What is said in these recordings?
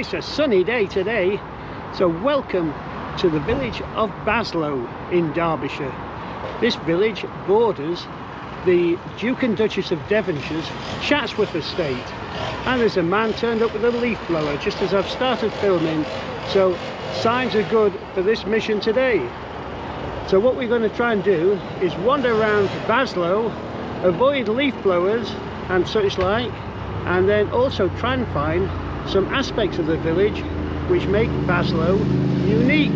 It's a sunny day today, so welcome to the village of Baslow in Derbyshire. This village borders the Duke and Duchess of Devonshire's Chatsworth estate, and there's a man turned up with a leaf blower just as I've started filming, so signs are good for this mission today. So what we're going to try and do is wander around Baslow, avoid leaf blowers and such like, and then also try and find some aspects of the village which make Baslow unique.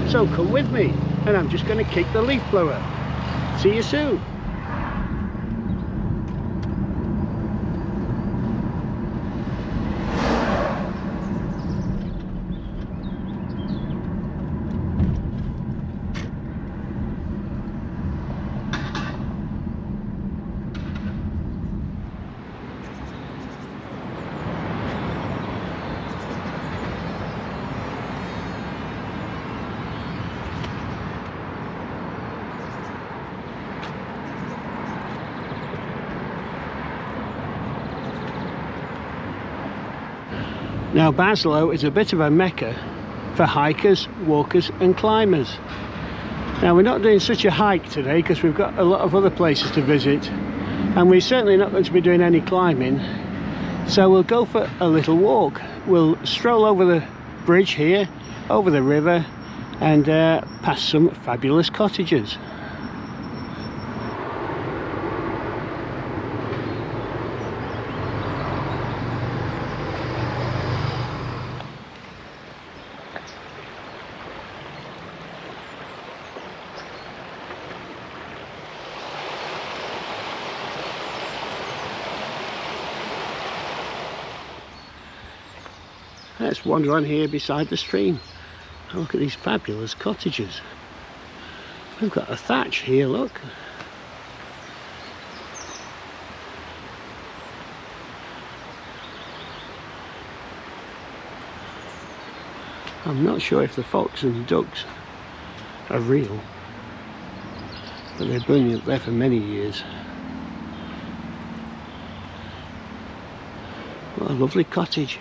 So come with me, and I'm just going to kick the leaf blower. See you soon. Now Baslow is a bit of a mecca for hikers, walkers and climbers. Now we're not doing such a hike today because we've got a lot of other places to visit, and we're certainly not going to be doing any climbing, so we'll go for a little walk. We'll stroll over the bridge here, over the river, and past some fabulous cottages. Let's wander on here beside the stream. Oh, look at these fabulous cottages. We've got a thatch here, look. I'm not sure if the fox and ducks are real, but they've been up there for many years. What a lovely cottage.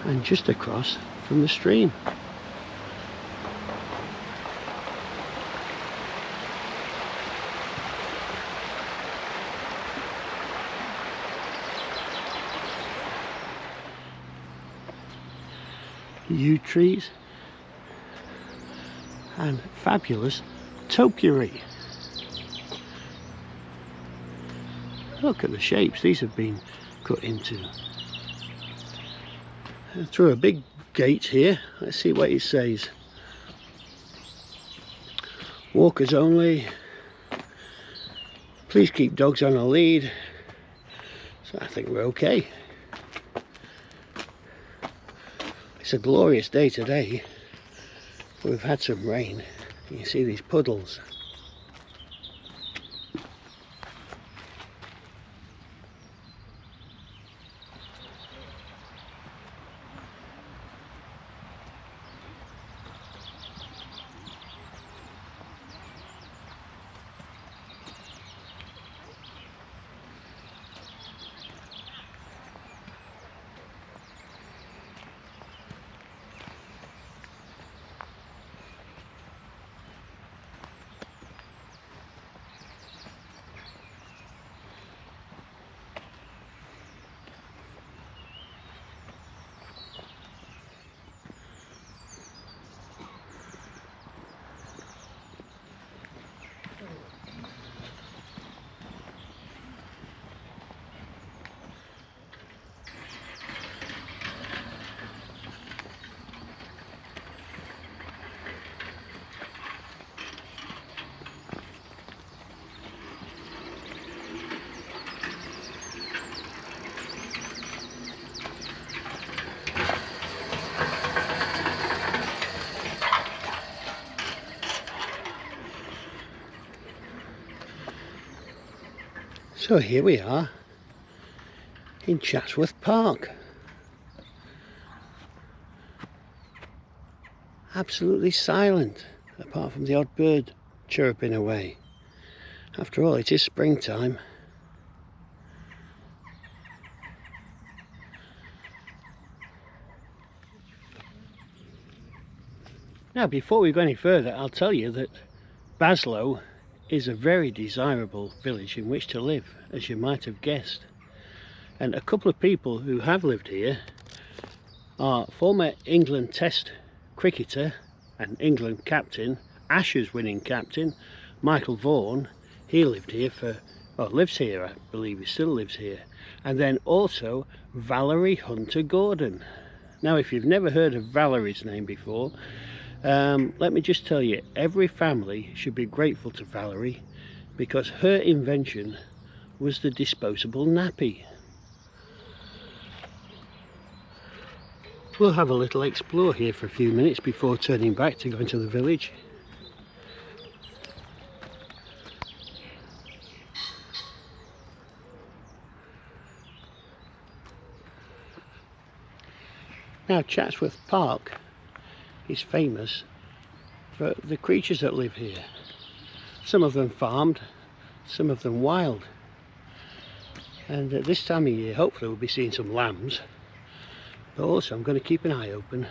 And just across from the stream. Yew trees and fabulous topiary. Look at the shapes these have been cut into. Through a big gate here. Let's see what it says. Walkers only. Please keep dogs on a lead. So I think we're okay. It's a glorious day today. We've had some rain. You can see these puddles. So here we are in Chatsworth Park. Absolutely silent, apart from the odd bird chirping away. After all, it is springtime. Now, before we go any further, I'll tell you that Baslow is a very desirable village in which to live, as you might have guessed. And a couple of people who have lived here are former England Test cricketer and England captain, Ashes winning captain, Michael Vaughan. He lived here for, well, lives here, I believe he still lives here. And then also Valerie Hunter Gordon. Now, if you've never heard of Valerie's name before, let me just tell you, every family should be grateful to Valerie, because her invention was the disposable nappy. We'll have a little explore here for a few minutes before turning back to go into the village. Now, Chatsworth Park is famous for the creatures that live here. Some of them farmed, some of them wild. And at this time of year, hopefully we'll be seeing some lambs. But also I'm going to keep an eye open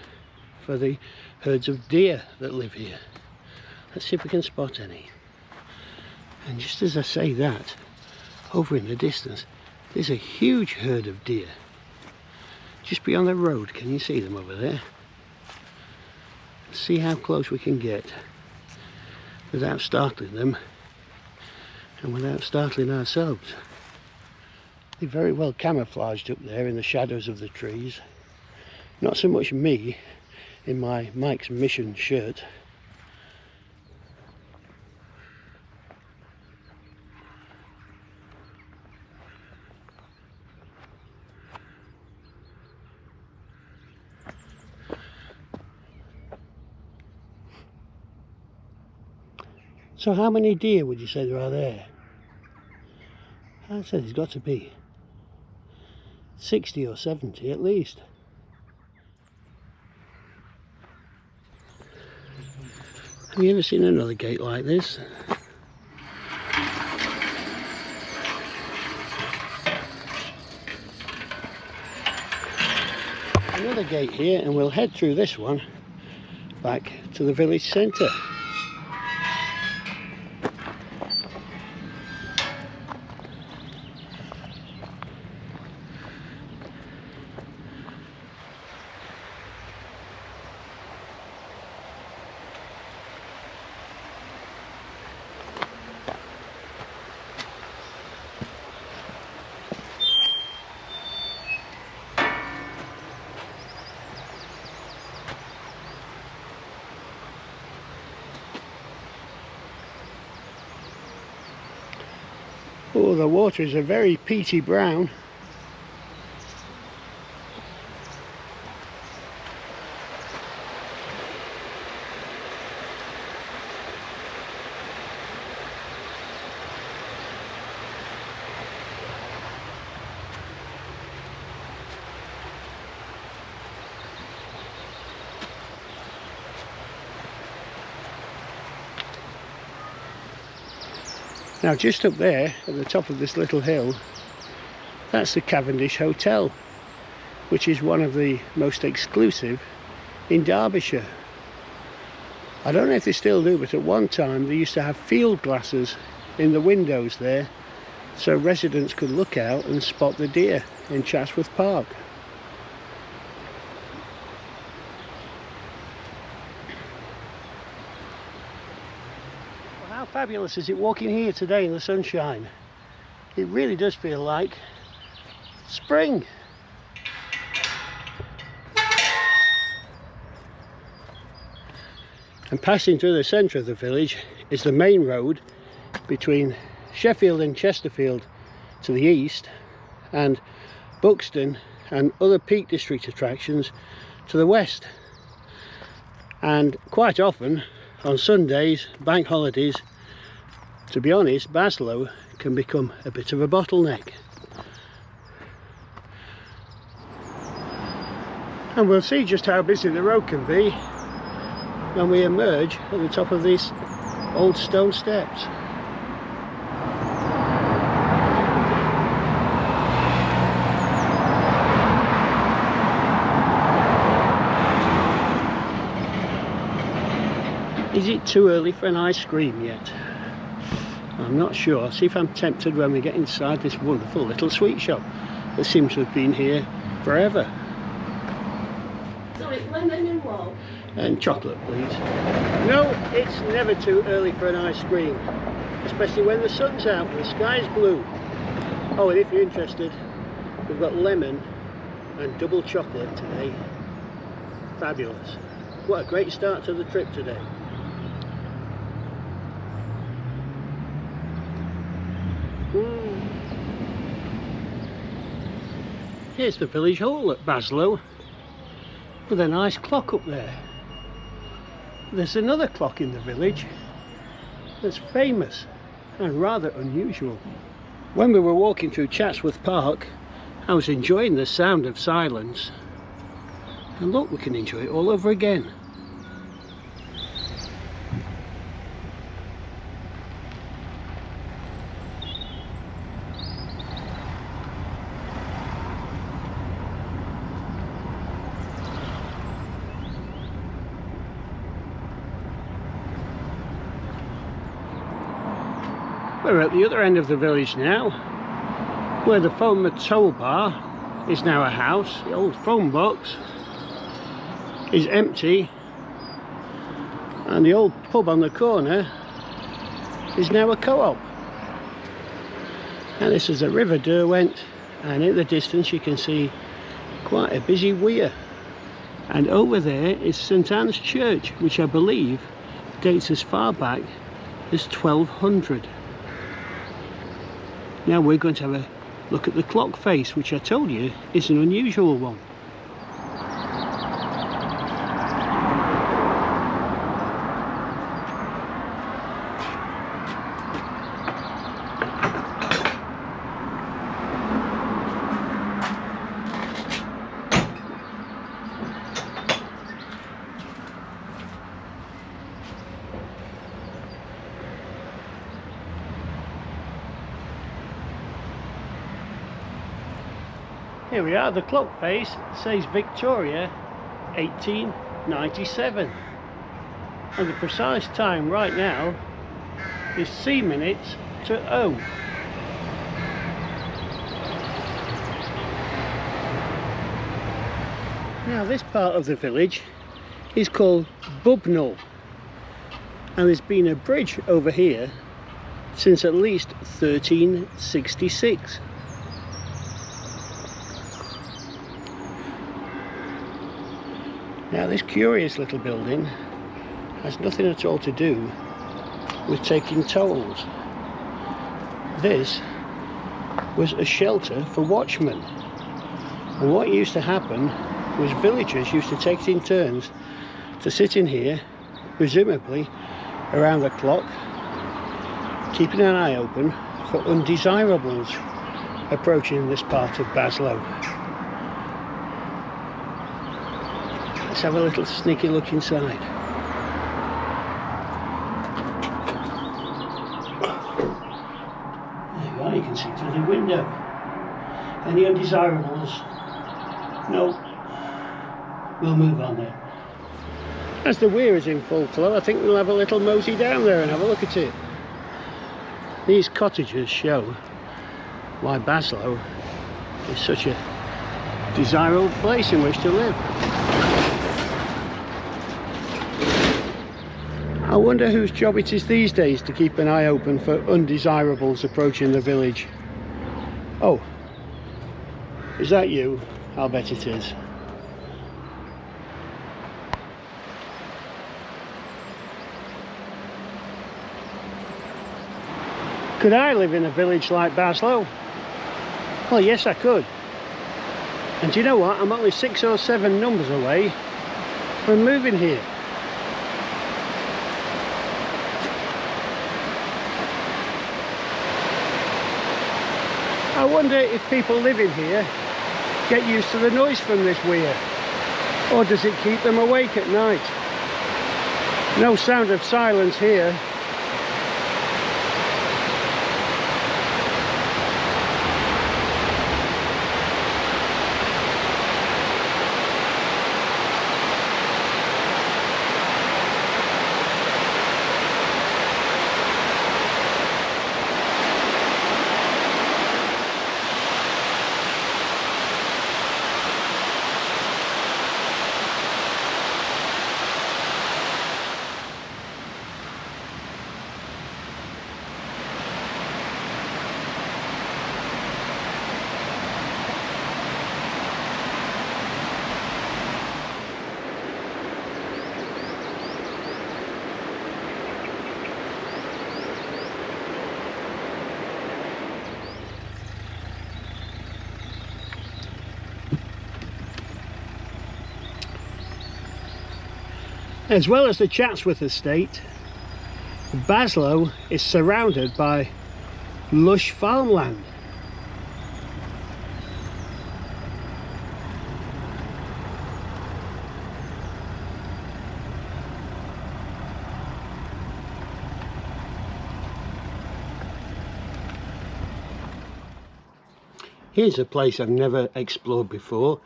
for the herds of deer that live here. Let's see if we can spot any. And just as I say that, over in the distance, there's a huge herd of deer. Just beyond the road, can you see them over there? Let's see how close we can get without startling them and without startling ourselves. They're very well camouflaged up there in the shadows of the trees. Not so much me in my Mike's Mission shirt. So how many deer would you say there are there? I said there's got to be 60 or 70 at least. Have you ever seen another gate like this? Another gate here, and we'll head through this one back to the village centre. Oh, the water is a very peaty brown. Now, just up there at the top of this little hill, that's the Cavendish Hotel, which is one of the most exclusive in Derbyshire. I don't know if they still do, but at one time they used to have field glasses in the windows there, so residents could look out and spot the deer in Chatsworth Park. How fabulous is it walking here today in the sunshine? It really does feel like spring. And passing through the centre of the village is the main road between Sheffield and Chesterfield to the east, and Buxton and other Peak District attractions to the west. And quite often on Sundays, bank holidays, to be honest, Baslow can become a bit of a bottleneck. And we'll see just how busy the road can be when we emerge at the top of these old stone steps. Is it too early for an ice cream yet? I'm not sure. I'll see if I'm tempted when we get inside this wonderful little sweet shop that seems to have been here forever. So it's lemon and what? And chocolate, please. No, it's never too early for an ice cream, especially when the sun's out and the sky's blue. Oh, and if you're interested, we've got lemon and double chocolate today. Fabulous. What a great start to the trip today. Here's the village hall at Baslow with a nice clock up there. There's another clock in the village that's famous and rather unusual. When we were walking through Chatsworth Park, I was enjoying the sound of silence. And look, we can enjoy it all over again. We're at the other end of the village now, where the former toll bar is now a house. The old phone box is empty, and the old pub on the corner is now a co-op. And this is the River Derwent, and in the distance you can see quite a busy weir. And over there is St Anne's Church, which I believe dates as far back as 1200. Now we're going to have a look at the clock face, which I told you is an unusual one. Here we are, the clock face says Victoria 1897, and the precise time right now is 3 minutes to 0. Now this part of the village is called Bubnell, and there's been a bridge over here since at least 1366. Now this curious little building has nothing at all to do with taking tolls. This was a shelter for watchmen, and what used to happen was villagers used to take it in turns to sit in here, presumably around the clock, keeping an eye open for undesirables approaching this part of Baslow. Let's have a little sneaky look inside. There you are, you can see through the window. Any undesirables? No. We'll move on then. As the weir is in full flow, I think we'll have a little mosey down there and have a look at it. These cottages show why Baslow is such a desirable place in which to live. I wonder whose job it is these days to keep an eye open for undesirables approaching the village. Oh, is that you? I'll bet it is. Could I live in a village like Baslow? Well, yes I could. And do you know what? I'm only 6 or 7 numbers away from moving here. I wonder if people living here get used to the noise from this weir, or does it keep them awake at night? No sound of silence here. As well as the Chatsworth estate, Baslow is surrounded by lush farmland. Here's a place I've never explored before.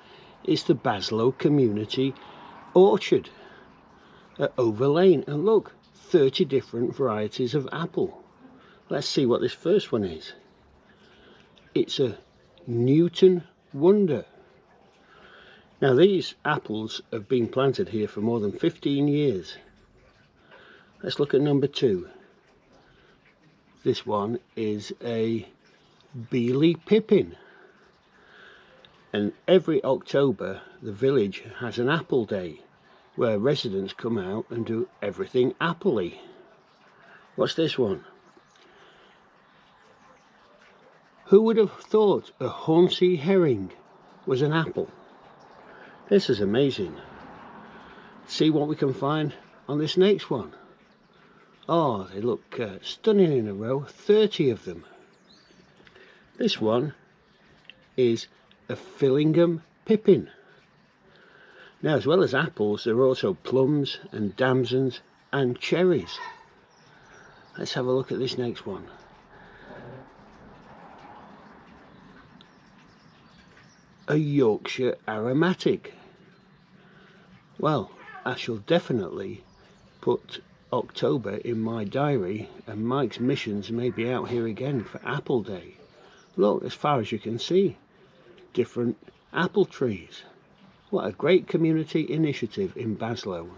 It's the Baslow Community Orchard at Over Lane, and look, 30 different varieties of apple. Let's see what this first one is. It's a Newton Wonder. Now these apples have been planted here for more than 15 years. Let's look at number 2. This one is a Beely Pippin. And every October the village has an apple day where residents come out and do everything apple-y. What's this one? Who would have thought a Hornsey herring was an apple? This is amazing. See what we can find on this next one. Oh, they look stunning in a row, 30 of them. This one is a Fillingham Pippin. Now, as well as apples, there are also plums and damsons and cherries. Let's have a look at this next one. A Yorkshire Aromatic. Well, I shall definitely put October in my diary, and Mike's Missions may be out here again for Apple Day. Look, as far as you can see, different apple trees. What a great community initiative in Baslow.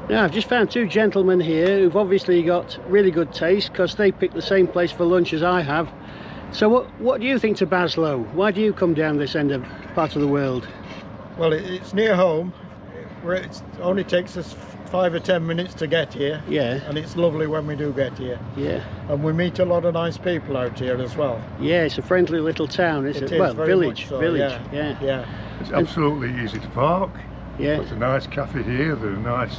Now, I've just found 2 gentlemen here who've obviously got really good taste because they picked the same place for lunch as I have. So what do you think to Baslow? Why do you come down this end of part of the world? Well, it's near home. It only takes us 5 or 10 minutes to get here. Yeah. And it's lovely when we do get here. Yeah. And we meet a lot of nice people out here as well. Yeah, it's a friendly little town, isn't it? Is, well, very village, much so, village. Yeah. It's absolutely easy to park. Yeah. There's a nice cafe here. There are nice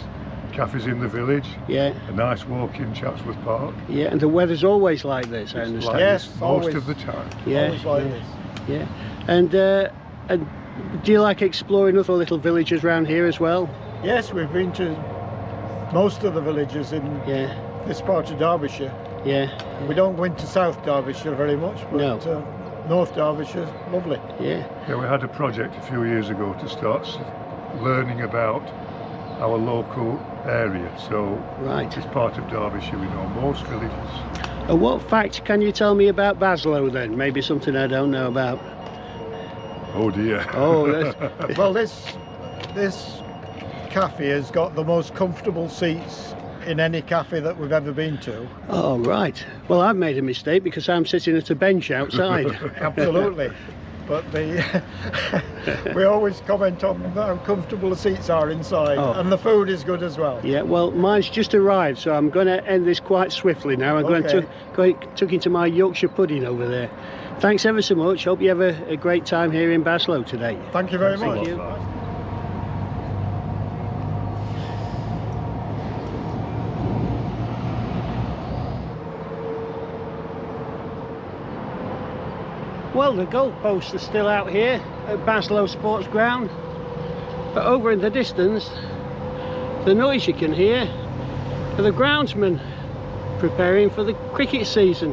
cafes in the village. Yeah. A nice walk in Chatsworth Park. Yeah, and the weather's always like this, I It's understand. like Yes, this always. most of the time. Yeah. Always like this. Yeah. And do you like exploring other little villages around here as well? Yes, we've been to most of the villages in this part of Derbyshire. Yeah. We don't go into South Derbyshire very much, but No. North Derbyshire's lovely. Yeah. Yeah, we had a project a few years ago to start learning about our local area. So Right. as part of Derbyshire, we know most villages. And what fact can you tell me about Baslow then? Maybe something I don't know about. Oh dear. Oh, that's... Well, this cafe has got the most comfortable seats in any cafe that we've ever been to. Oh, right. Well, I've made a mistake because I'm sitting at a bench outside. Absolutely. But we always comment on how comfortable the seats are inside, and the food is good as well. Yeah, well, mine's just arrived, so I'm going to end this quite swiftly now. I'm going to tuck into my Yorkshire pudding over there. Thanks ever so much. Hope you have a great time here in Baslow today. Thank you very much. Thank you. Well, the goalposts are still out here at Baslow Sports Ground, but over in the distance, the noise you can hear are the groundsmen preparing for the cricket season.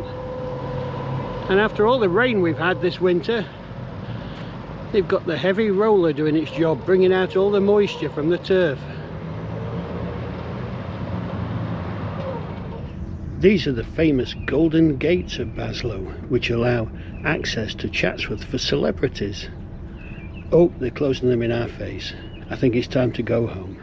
And after all the rain we've had this winter, they've got the heavy roller doing its job, bringing out all the moisture from the turf. These are the famous golden gates of Baslow, which allow access to Chatsworth for celebrities. Oh, they're closing them in our face. I think it's time to go home.